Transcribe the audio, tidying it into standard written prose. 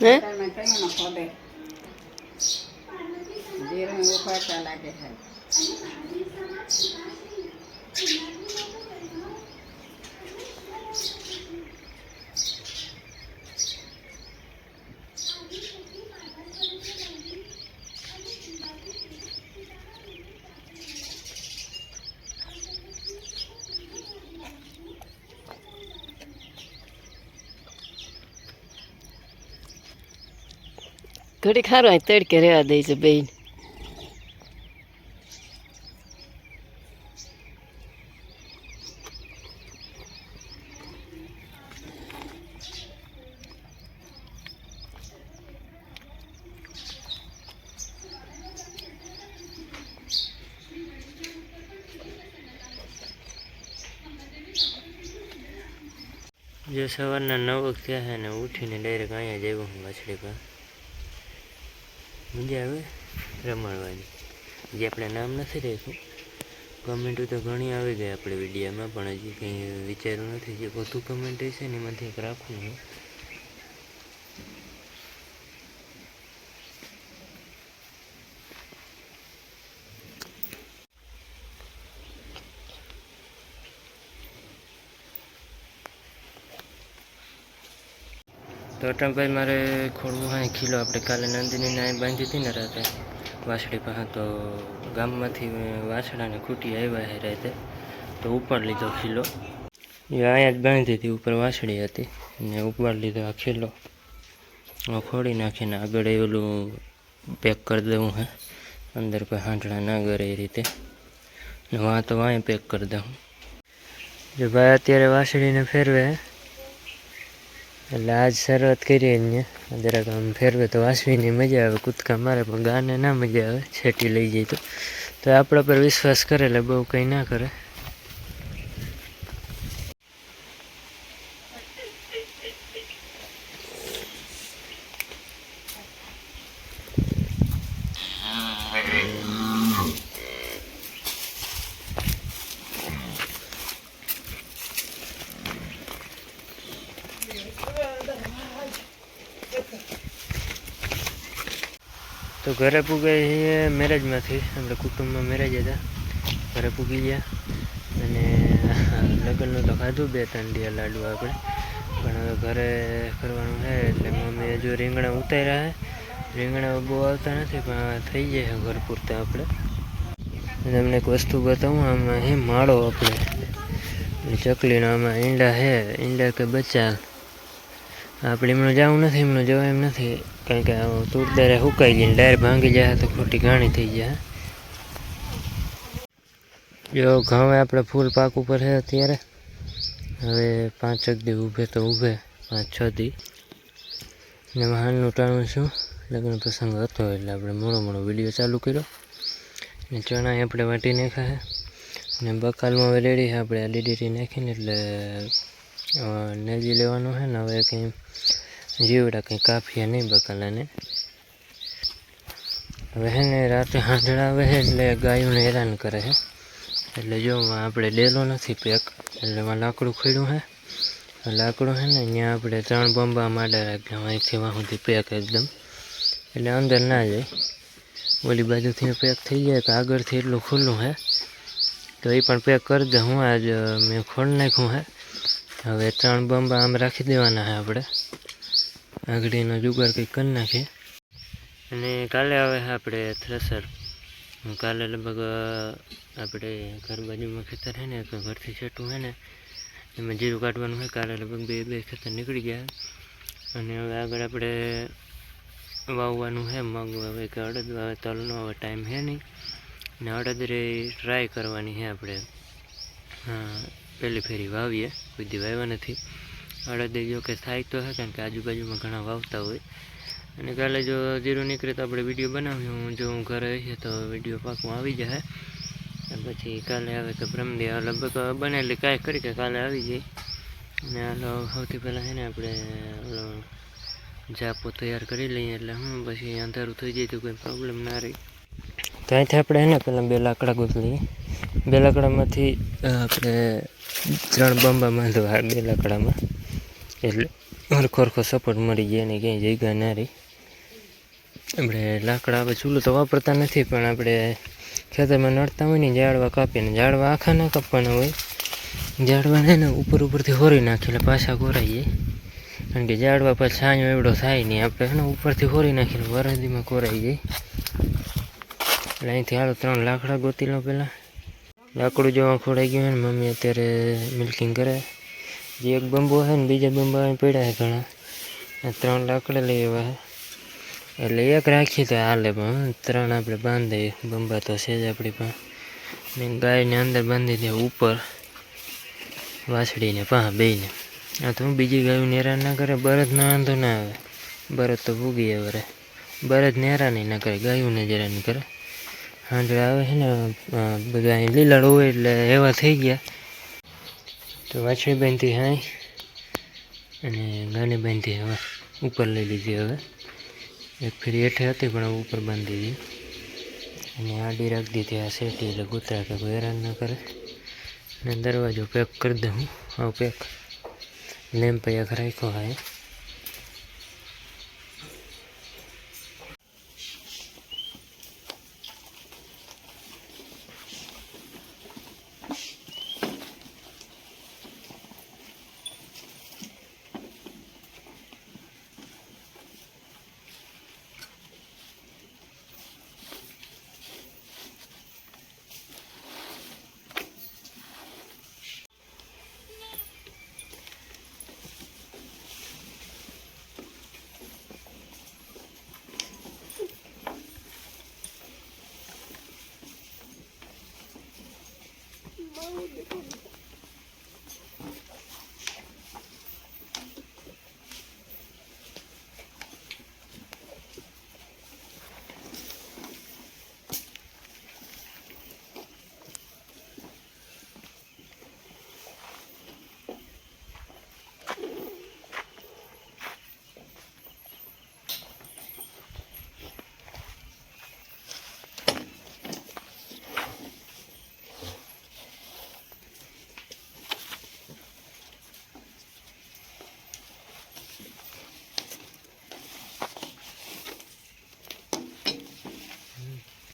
હે તમે કયો ખોડે જીરું ઉપાડતા લાગે છે. ઘડી ખારો અહીં તડકે રહેવા દે છે બેન. જો સવારના 9 થયા છે ને ઉઠીને ડાયરેક્ટ અહીંયા જ આવ્યો હું વાછડી પર. મજા આવે રમાડવાની. જે આપણે નામ નથી રાખ્યું. કમેન્ટો તો ઘણી આવી ગઈ આપણે વિડીયોમાં, પણ હજી કંઈ વિચાર્યું નથી. જે વધુ કમેન્ટ હશે ને એમાંથી એક રાખવું હું. તો અટમભાઈ મારે ખોડવું હા ખીલો આપણે કાલે નંદિનીને અહીં બાંધી હતી ને રાતે વાછડી પાસે, તો ગામમાંથી વાછડાને ખૂટી આવ્યા છે રાતે, તો ઉપાડ લીધો ખીલો. એ અહીંયા જ બાંધી હતી, ઉપર વાછડી હતી ને ઉપાડ લીધો આ ખીલો. ખોડી નાખીને આગળ ઓલું પેક કરી દઉં હે, અંદર કોઈ હાંડળા ના કરે એ રીતે. ને વાં તો વાંય પેક કરી દઉં. જો ભાઈ અત્યારે વાછડીને ફેરવે, એટલે આજ શરૂઆત કરીએ ને જરાક આમ ફેરવે તો વાસવીની મજા આવે, કૂદકા મારે, પણ ગાને ના મજા આવે છેટી લઈ જાય તો આપણા પર વિશ્વાસ કરે એટલે બહુ કંઈ ના કરે. તો ઘરે પૂગાઈ છીએ મેરેજમાંથી, આપણે કુટુંબમાં મેરેજ હતા, ઘરે પૂગી ગયા. અને લગ્નનું તો ખાધું 2-3 દી લાડુ આપણે, પણ હવે ઘરે કરવાનું છે. એટલે મમ્મી હજુ રીંગણા ઉતાર્યા છે. રીંગણા બહુ આવતા નથી પણ થઈ જાય છે ઘર પૂરતા આપણે. તમને એક વસ્તુ બતાવું, આમાં હે માળો આપણે ચકલીનો, આમાં ઈંડા છે, ઈંડા કે બચ્ચા. આપણે એમનું જવું નથી, એમનું જવા એમ નથી, કારણ કે તુરદારે સુકાઈ ગઈ, ડાયર ભાંગી જાય તો ખોટી ઘાણી થઈ જાય. જો ઘઉં આપણે ફૂલ પાક ઉપર છે અત્યારે, હવે 5 દી ઊભે તો ઊભે, 5-6 દી. ને હાલનું ટાણું છું, લગ્ન પ્રસંગ હતો એટલે આપણે મોડો વિડીયો ચાલુ કર્યો. ને ચણા આપણે વાટી નાખ્યા છે, ને બકાલમાં હવે રેડી છે આપણે આ DDT નાખીને, એટલે નેજી લેવાનું છે ને. હવે કંઈ જીવડા કંઈ કાફીયા નહીં બકાલાને. હવે છે ને રાતે હાંડળા આવે છે એટલે ગાયોને હેરાન કરે છે. એટલે જો આપણે ડેલો નથી પેક, એટલે એમાં લાકડું ખોડ્યું છે. લાકડું છે ને અહીંયા આપણે 3 બંબા માડા રાખ્યા અહીંથી વાં સુધી પેક એકદમ, એટલે અંદર ના જાય. ઓલી બાજુથી પેક થઈ જાય તો આગળથી એટલું ખુલ્લું છે, તો એ પણ પેક કરી દે. હું આજ મેં ખોલ નાખ્યું છે. હવે 3 બંબા આમ રાખી દેવાના છે આપણે, આગળનો જુગાર કંઈક કરી નાખીએ. અને કાલે આવે છે આપણે થ્રેસર. કાલે લગભગ આપણે ઘર બાજુમાં ખેતર છે ને, તો ઘરથી છેટું છે ને એમાં જીરું કાઢવાનું છે. કાલે લગભગ 2 ખેતર નીકળી ગયા. અને હવે આગળ આપણે વાવવાનું છે મગ હવે કે અડદ. હવે તલનો હવે ટાઈમ છે નહીં, ને અડદરે ટ્રાય કરવાની છે આપણે. પહેલી ફેરી વાવીએ, કોઈ દી વાવ્યા નથી અડદ. જો કે થાય તો છે, કારણ કે આજુબાજુમાં ઘણા વાવતા હોય. અને કાલે જો જીરું નીકળે તો આપણે વિડીયો બનાવ્યું. જો હું ઘરે હશે તો વિડીયો પાકમાં આવી જશે. પછી કાલે આવે કે બ્રહ્મદી લગભગ બનેલી કાંઈ કરી કે કાલે આવી જાય. અને હાલો સૌથી પહેલાં છે ને આપણે જાપો તૈયાર કરી લઈએ, એટલે પછી અંધારું થઈ જાય તો કોઈ પ્રોબ્લેમ ના રહે. તો અહીંથી આપણે છે ને પહેલાં 2 લાકડા ગોતી લઈએ. 2 લાકડામાંથી આપણે 3 બંબા બાંધવા 2 લાકડામાં, એટલે હરખો હરખો સપોર્ટ મળી જાય ને ક્યાંય જગ્યા ના રહી. આપણે લાકડા આપણે ચૂલો તો વાપરતા નથી, પણ આપણે ખેતરમાં નડતા હોય ને ઝાડવા કાપીને, ઝાડવા આખા ના કાપવાના હોય, ઝાડવાને ને ઉપરથી હોરી નાખી એટલે પાછા કોરાઈ જાય. કારણ કે ઝાડવા પછી છાંયો એવડો થાય નહીં, આપણે છે ને ઉપરથી હોરી નાખીને વરદીમાં કોરાઈ જાય. એટલે અહીંથી હાલો 3 લાકડા ગોતી લો પહેલાં. લાકડું જોવા ખોડાઈ ગયું હોય ને મમ્મી અત્યારે મિલ્કિંગ કરે. જે એક બંબો છે ને બીજા બંબા અહીં પડ્યા છે ઘણા. 3 લાકડા લઈ આવ્યા છે, એટલે એક રાખી તો હાલે, પણ 3 આપણે બાંધી બંબા તો છે જ આપણી પાસે. ને ગાયને અંદર બાંધી દે ઉપર, વાછડીને પા બેયને. આ તો હું બીજી ગાયું હેરાન ના કરે, બળદનો વાંધો ના આવે, બળદ તો ભૂગી વરે, બળદને હેરાન ના કરે, ગાયુંને જ હેરાન કરે. હાંડળા આવે છે ને બધા અહીં લીલાડ હોય એટલે એવા થઈ ગયા. તો વાછડી બાંધી હાઈ અને ગાને બાંધી હવે ઉપર લઈ લીધી. હવે એક ફેરી હેઠે હતી પણ હવે ઉપર બાંધી દીધી અને આડી રાખી દીધી આ શેઠી, એટલે કૂતરા કે કોઈ હેરાન ના કરે. અને દરવાજો પેક કરી દઉં. આવું પેક લેમ્પ એક રાખ્યો હા.